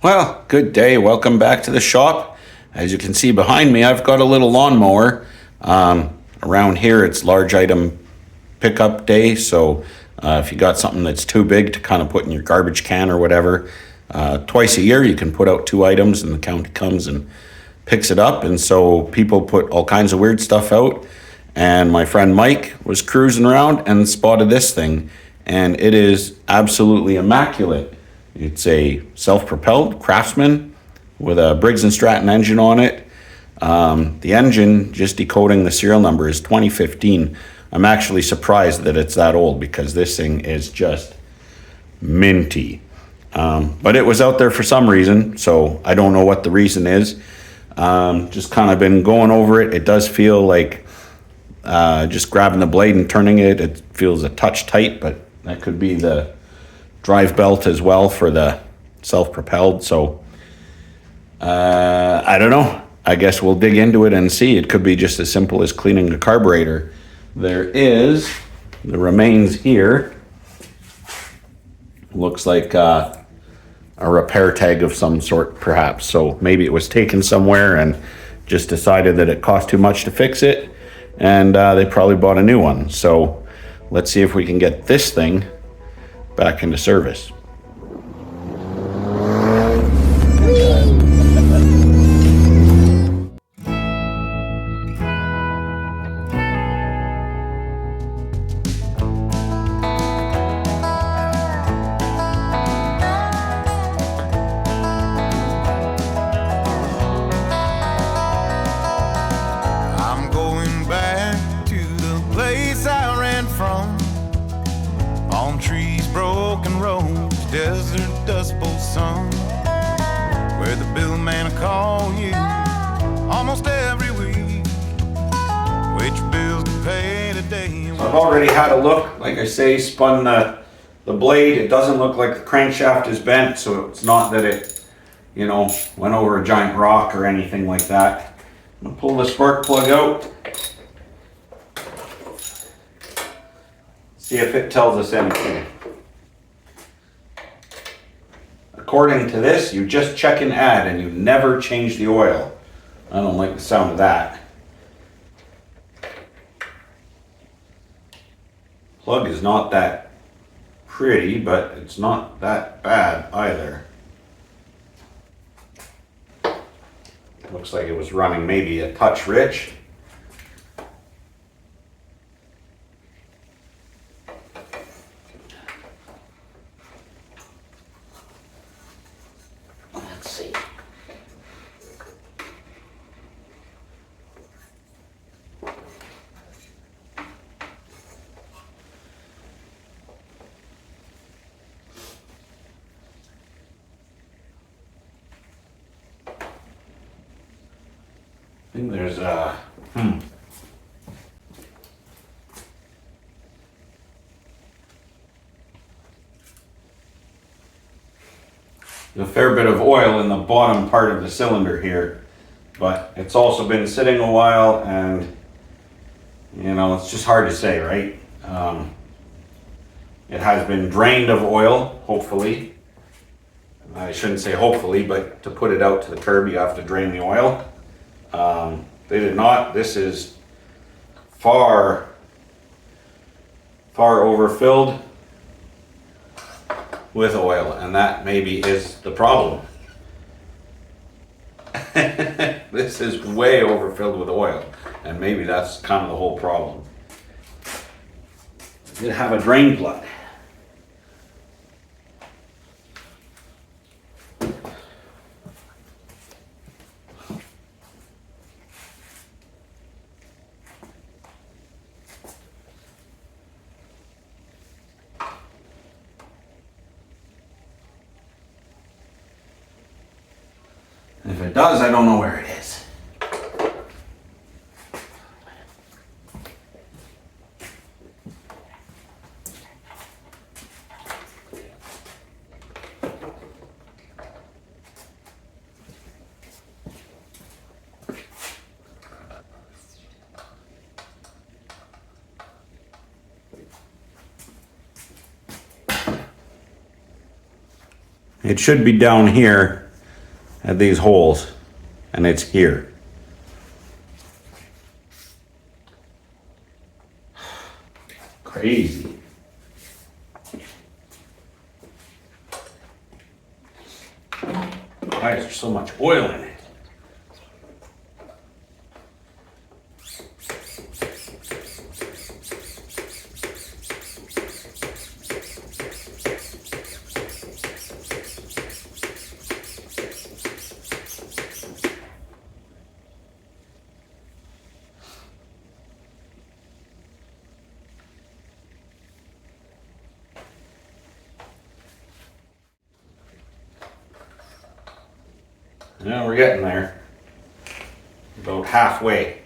Well, good day. Welcome back to the shop. As you can see behind me, I've got a little lawnmower. Around here, it's large item pickup day, so if you got something that's too big to kind of put in your garbage can or whatever, twice a year you can put out 2 items and the county comes and picks it up. And so people put all kinds of weird stuff out. And my friend Mike was cruising around and spotted this thing, and it is absolutely immaculate. It's a self-propelled Craftsman with a Briggs & Stratton engine on it. The engine, just decoding the serial number, is 2015. I'm actually surprised that it's that old because this thing is just minty. But it was out there for some reason, so I don't know what the reason is. Just kind of been going over it. It does feel like just grabbing the blade and turning it, it feels a touch tight, but that could be the drive belt as well for the self-propelled. So I don't know. I guess we'll dig into it and see. It could be just as simple as cleaning the carburetor. There is the remains here. Looks like a repair tag of some sort, perhaps. So maybe it was taken somewhere and just decided that it cost too much to fix it, and they probably bought a new one. So let's see if we can get this thing back into service. I'm going back to the place I ran from. Palm trees, broken roads, desert dust bowl sun, where the billman will call you almost every week. Which bills to pay today? I've already had a look. Like I say, spun the blade. It doesn't look like the crankshaft is bent, so it's not that it, went over a giant rock or anything like that. I'm gonna pull the spark plug out. See if it tells us anything. According to this, you just check and add and you never change the oil. I don't like the sound of that. Plug is not that pretty, but it's not that bad either. Looks like it was running maybe a touch rich. Let's see. I think there's a fair bit of oil in the bottom part of the cylinder here, but it's also been sitting a while, and it's just hard to say, right? It has been drained of oil, hopefully. I shouldn't say hopefully, but to put it out to the curb you have to drain the oil. They did not. This is far overfilled with oil, and that maybe is the problem. This is way overfilled with oil, and maybe that's kind of the whole problem. It did have a drain plug. If it does, I don't know where it is. It should be down here at these holes, and it's here. Crazy. Why is there so much oil in it? Yeah, we're getting there. About halfway.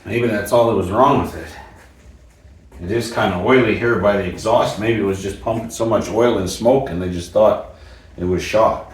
Maybe that's all that was wrong with it. It is kind of oily here by the exhaust. Maybe it was just pumping so much oil and smoke and they just thought it was shot.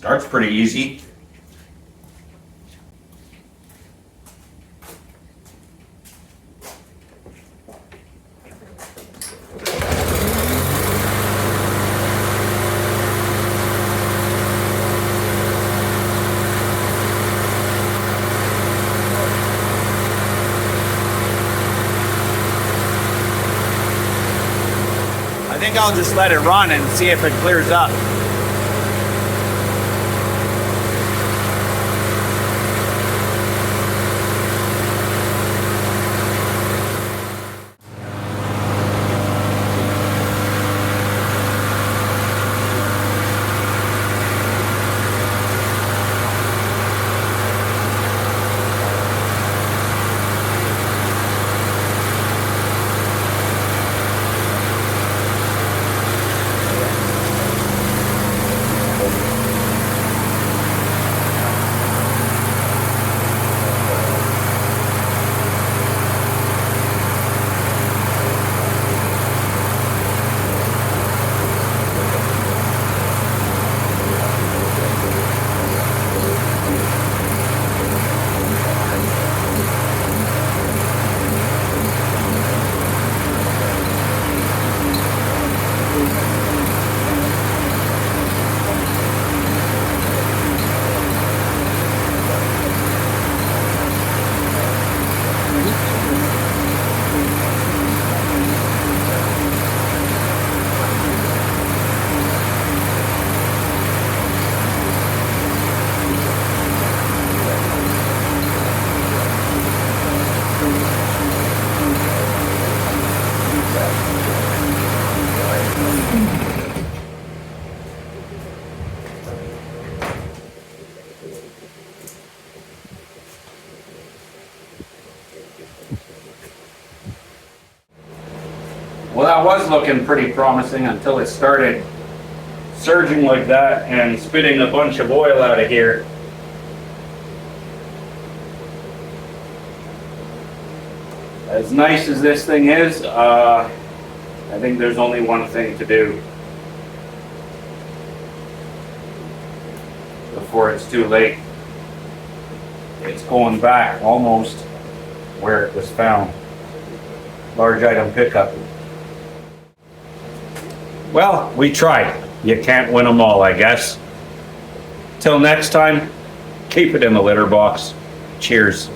Starts pretty easy. I think I'll just let it run and see if it clears up. that was looking pretty promising until it started surging like that and spitting a bunch of oil out of here. As nice as this thing is, I think there's only one thing to do before it's too late. It's going back almost where it was found. Large item pickup. Well, we tried. You can't win them all, I guess. Till next time, keep it in the litter box. Cheers.